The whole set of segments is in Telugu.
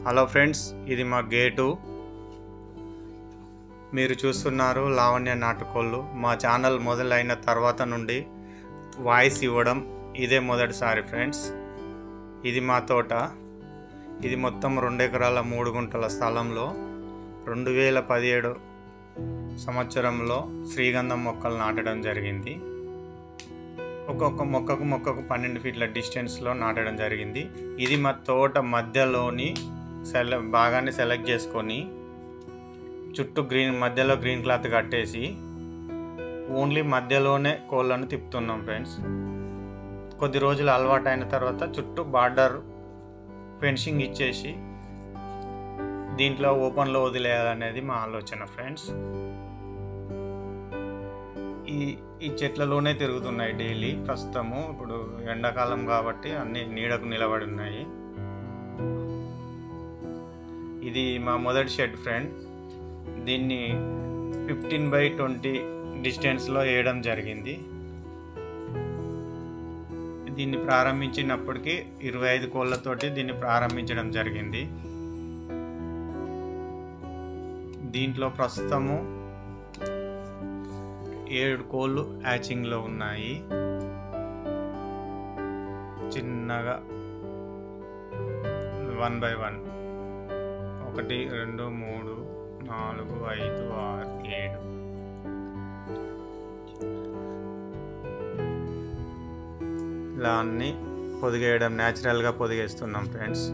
హలో ఫ్రెండ్స్, ఇది మా గేటు. మీరు చూస్తున్నారు లావణ్య నాటుకోళ్ళు. మా ఛానల్ మొదలైన తర్వాత నుండి వాయిస్ ఇవ్వడం ఇదే మొదటిసారి ఫ్రెండ్స్. ఇది మా తోట. ఇది మొత్తం 2 ఎకరాల 3 గుంటల స్థలంలో 2017 సంవత్సరంలో శ్రీగంధం మొక్కలు నాటడం జరిగింది. ఒక్కొక్క మొక్కకు 12 ఫీట్ల డిస్టెన్స్లో నాటడం జరిగింది. ఇది మా తోట మధ్యలోని బాగానే సెలెక్ట్ చేసుకొని చుట్టూ మధ్యలో గ్రీన్ క్లాత్ కట్టేసి ఓన్లీ మధ్యలోనే కోళ్ళను తిప్పుతున్నాం ఫ్రెండ్స్. కొద్ది రోజులు అలవాటు అయిన తర్వాత చుట్టూ బార్డర్ ఫెన్సింగ్ ఇచ్చేసి దీంట్లో ఓపెన్లో వదిలేయాలనేది మా ఆలోచన ఫ్రెండ్స్. ఈ చెట్లలోనే తిరుగుతున్నాయి డైలీ. ప్రస్తుతము ఇప్పుడు ఎండాకాలం కాబట్టి అన్ని నీడకు నిలబడి ఉన్నాయి. ఇది మా మొదటి షెడ్ ఫ్రెండ్. దీన్ని 15x20 డిస్టెన్స్లో వేయడం జరిగింది. దీన్ని ప్రారంభించినప్పటికీ 25 కోళ్ళతోటి దీన్ని ప్రారంభించడం జరిగింది. దీంట్లో ప్రస్తుతము 7 కోళ్ళు హ్యాచింగ్లో ఉన్నాయి. చిన్నగా 1 by 1 1 2 3 4 5 6 7 ఇలా అన్ని పొదిగేయడం, న్యాచురల్గా పొదిగేస్తున్నాం ఫ్రెండ్స్.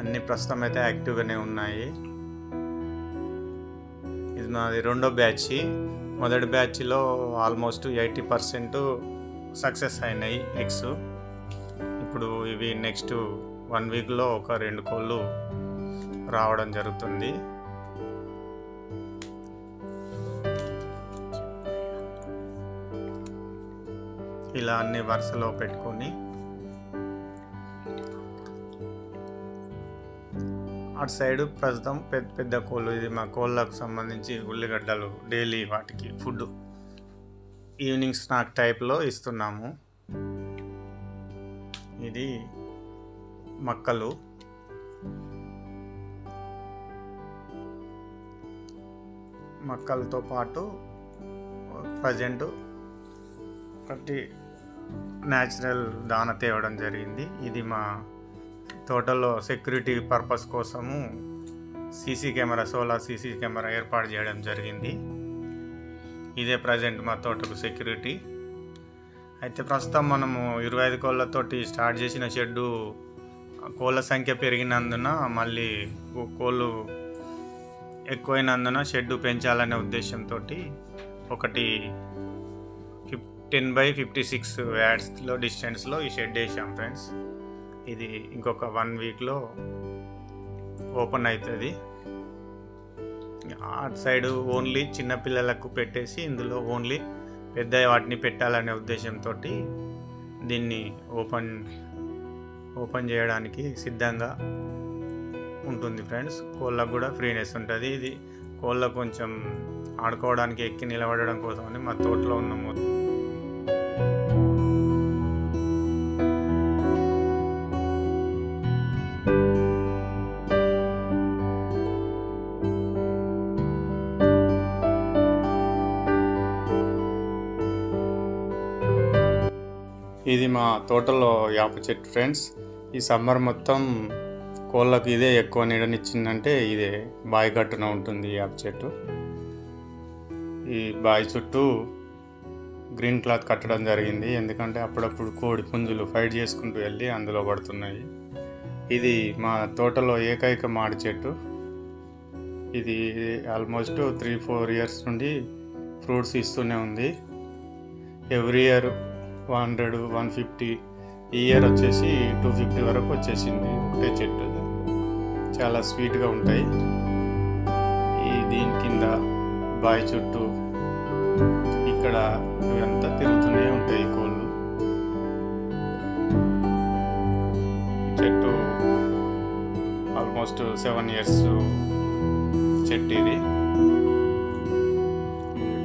అన్ని ప్రస్తుతం అయితే యాక్టివ్గానే ఉన్నాయి. ఇది నాది 2వ బ్యాచ్. మొదటి బ్యాచ్లో ఆల్మోస్ట్ 80% సక్సెస్ అయినాయి ఎగ్స్. ఇప్పుడు ఇవి నెక్స్ట్ 1 వీక్లో ఒక 2 కోళ్ళు రావడం జరుగుతుంది. ఇలా అన్ని వరుసలో పెట్టుకొని అటు సైడ్ ప్రస్తుతం పెద్ద కోళ్ళు. ఇది మా కోళ్ళకు సంబంధించి ఉల్లిగడ్డలు డైలీ వాటికి ఫుడ్ ఈవినింగ్ స్నాక్ టైప్లో ఇస్తున్నాము. ఇది మక్కలు. మక్కలతో పాటు ప్రజెంట్ ఒకటి న్యాచురల్ దాన తేవడం జరిగింది. ఇది మా తోటలో సెక్యూరిటీ పర్పస్ కోసము సోలార్ సీసీ కెమెరా ఏర్పాటు చేయడం జరిగింది. ఇదే ప్రజెంట్ మా తోటకు సెక్యూరిటీ. అయితే ప్రస్తుతం మనము 25 కోళ్ళతోటి స్టార్ట్ చేసిన షెడ్డు కోళ్ళ సంఖ్య పెరిగినందున మళ్ళీ కోళ్ళు ఎక్కువైనందున షెడ్డు పెంచాలనే ఉద్దేశంతో ఒకటి 10x56 యార్డ్స్లో డిస్టెన్స్లో ఈ షెడ్ వేసాం ఫ్రెండ్స్. ఇది ఇంకొక 1 వీక్లో ఓపెన్ అవుతుంది. అటు సైడ్ ఓన్లీ చిన్నపిల్లలకు పెట్టేసి ఇందులో ఓన్లీ పెద్ద వాటిని పెట్టాలనే ఉద్దేశంతో దీన్ని ఓపెన్ చేయడానికి సిద్ధంగా ఉంటుంది ఫ్రెండ్స్. కోళ్ళకు కూడా ఫ్రీనెస్ ఉంటుంది. ఇది కోళ్ళకు కొంచెం ఆడుకోవడానికి ఎక్కి నిలబడడం కోసమని మా తోటలో ఉన్నాము. ఇది మా తోటలో వేప చెట్టు ఫ్రెండ్స్. ఈ సమ్మర్ మొత్తం కోళ్ళకు ఇదే ఎక్కువ నీడనిచ్చిందంటే ఇదే బావి గట్టున ఉంటుంది వేప చెట్టు. ఈ బావి చుట్టూ గ్రీన్ క్లాత్ కట్టడం జరిగింది. ఎందుకంటే అప్పుడప్పుడు కోడి పుంజులు ఫైట్ చేసుకుంటూ వెళ్ళి అందులో పడుతున్నాయి. ఇది మా తోటలో ఏకైక మాడి చెట్టు. ఇది ఆల్మోస్ట్ 3-4 ఇయర్స్ నుండి ఫ్రూట్స్ ఇస్తూనే ఉంది. ఎవ్రీ ఇయర్ 100-150, ఈ ఇయర్ వచ్చేసి 250 వరకు వచ్చేసింది ఒకటే చెట్టు. చాలా స్వీట్గా ఉంటాయి. దీని కింద బావి చుట్టూ ఇక్కడ ఇవంతా తిరుగుతూనే ఉంటాయి కోళ్ళు. చెట్టు ఆల్మోస్ట్ 7 ఇయర్స్ చెట్టు. ఇది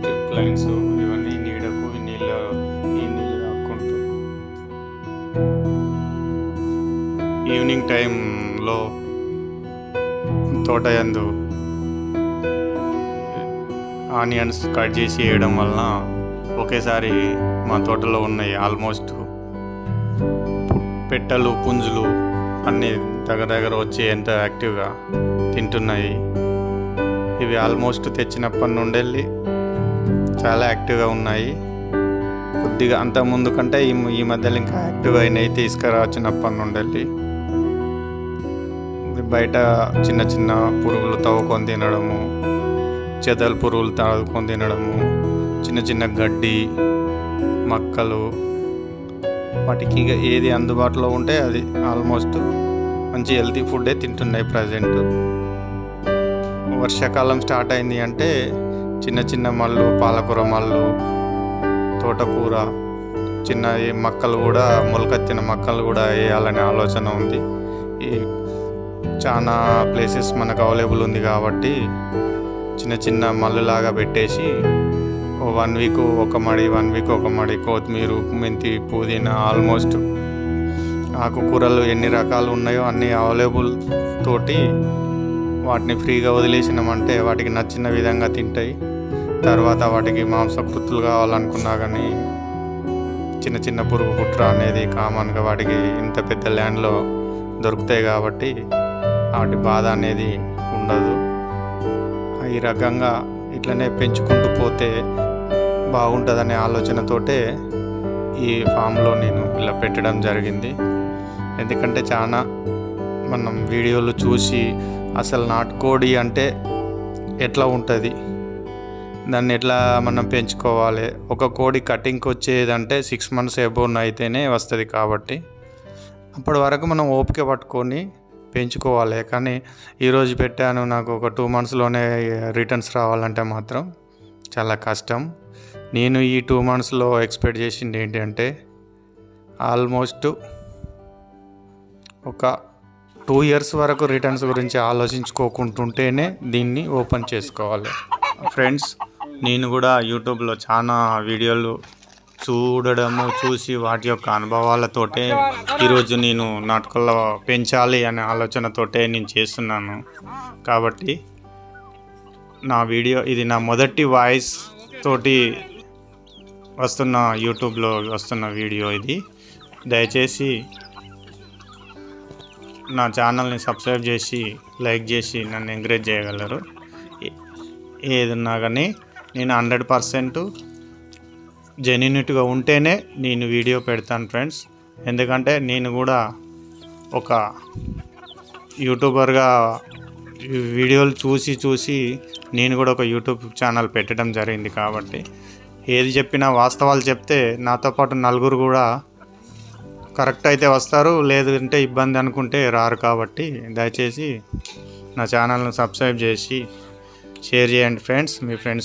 డ్రిప్ లైన్స్ ఇవన్నీ నీడకు ఈ నీళ్ళు తాక్కుంటూ ఈవినింగ్ టైంలో తోట యందు ఆనియన్స్ కట్ చేసి వేయడం వలన ఒకేసారి మా తోటలో ఉన్నాయి ఆల్మోస్ట్ పెట్టలు పుంజులు అన్నీ దగ్గర వచ్చి ఎంత యాక్టివ్గా తింటున్నాయి. ఇవి ఆల్మోస్ట్ తెచ్చినప్పటి నుండి చాలా యాక్టివ్గా ఉన్నాయి. కొద్దిగా అంత ముందు కంటే ఈ మధ్యలో ఇంకా యాక్టివ్ అయినాయి. తీసుకురావచ్చినప్పటి నుండి బయట చిన్న చిన్న పురుగులు తవ్వుకొని తినడము, చెదల పురుగులు తవ్వుకొని తినడము, చిన్న చిన్న గడ్డి మొక్కలు, వాటికి ఏది అందుబాటులో ఉంటే అది ఆల్మోస్ట్ మంచి హెల్తీ ఫుడ్డే తింటున్నాయి. ప్రజెంట్ వర్షాకాలం స్టార్ట్ అయింది అంటే చిన్న చిన్న మళ్ళు, పాలకూర మళ్ళు, తోటకూర, చిన్న మొక్కలు కూడా మొలకెత్తిన మొక్కలు కూడా వేయాలనే ఆలోచన ఉంది. ఈ చాలా ప్లేసెస్ మనకు అవైలబుల్ ఉంది కాబట్టి చిన్న చిన్న మళ్ళులాగా పెట్టేసి 1 వీక్ ఒక మడి, 1 వీక్ ఒక మడి కొత్తిమీర, మెంతి, పుదీనా, ఆల్మోస్ట్ ఆకుకూరలు ఎన్ని రకాలు ఉన్నాయో అన్ని అవైలబుల్ తోటి వాటిని ఫ్రీగా వదిలేసినామంటే వాటికి నచ్చిన విధంగా తింటాయి. తర్వాత వాటికి మాంసకృతులు కావాలనుకున్నా కానీ చిన్న చిన్న పురుగు పుట్ర అనేది కామన్గా వాటికి ఇంత పెద్ద ల్యాండ్లో దొరుకుతాయి కాబట్టి వాటి బాధ అనేది ఉండదు. ఈ రకంగా ఇట్లనే పెంచుకుంటూ పోతే బాగుంటుందనే ఆలోచనతోటే ఈ ఫామ్లో నేను ఇలా పెట్టడం జరిగింది. ఎందుకంటే చాలా మనం వీడియోలు చూసి అసలు నాటుకోడి అంటే ఎట్లా ఉంటుంది, దాన్ని ఎట్లా మనం పెంచుకోవాలి, ఒక కోడి కటింగ్కి వచ్చేదంటే 6 months ఎబోన్ అయితేనే వస్తుంది. కాబట్టి అప్పటి వరకు మనం ఓపిక పట్టుకొని పెంచుకోవాలి. కానీ ఈరోజు పెట్టాను, నాకు ఒక 2 monthsలోనే రిటర్న్స్ రావాలంటే మాత్రం చాలా కష్టం. నేను ఈ 2 monthsలో ఎక్స్పెక్ట్ చేసింది ఏంటంటే ఆల్మోస్ట్ ఒక 2 years వరకు రిటర్న్స్ గురించి ఆలోచించుకోకుంటుంటేనే దీన్ని ఓపెన్ చేసుకోవాలి. ఫ్రెండ్స్, నేను కూడా యూట్యూబ్లో చాలా వీడియోలు చూసి వాటి యొక్క అనుభవాలతోటే ఈరోజు నేను నాటుకోళ్ళ పెంచాలి అనే ఆలోచనతోటే నేను చేస్తున్నాను. కాబట్టి నా వీడియో ఇది నా మొదటి వాయిస్ తోటి వస్తున్న యూట్యూబ్లో వస్తున్న వీడియో ఇది. దయచేసి నా ఛానల్ని సబ్స్క్రైబ్ చేసి లైక్ చేసి నన్ను ఎంకరేజ్ చేయగలరు. ఏదన్నా కానీ నేను 100% జెన్యూనిటీగా ఉంటేనే నేను వీడియో పెడతాను ఫ్రెండ్స్. ఎందుకంటే నేను కూడా ఒక యూట్యూబర్గా వీడియోలు చూసి నేను కూడా ఒక యూట్యూబ్ ఛానల్ పెట్టడం జరిగింది. కాబట్టి ఏది చెప్పినా వాస్తవాలు చెప్తే నాతో పాటు నలుగురు కూడా కరెక్ట్ అయితే వస్తారు, లేదంటే ఇబ్బంది అనుకుంటే రారు. కాబట్టి దయచేసి నా ఛానల్ను సబ్స్క్రైబ్ చేసి షేర్ చేయండి ఫ్రెండ్స్. మీ ఫ్రెండ్స్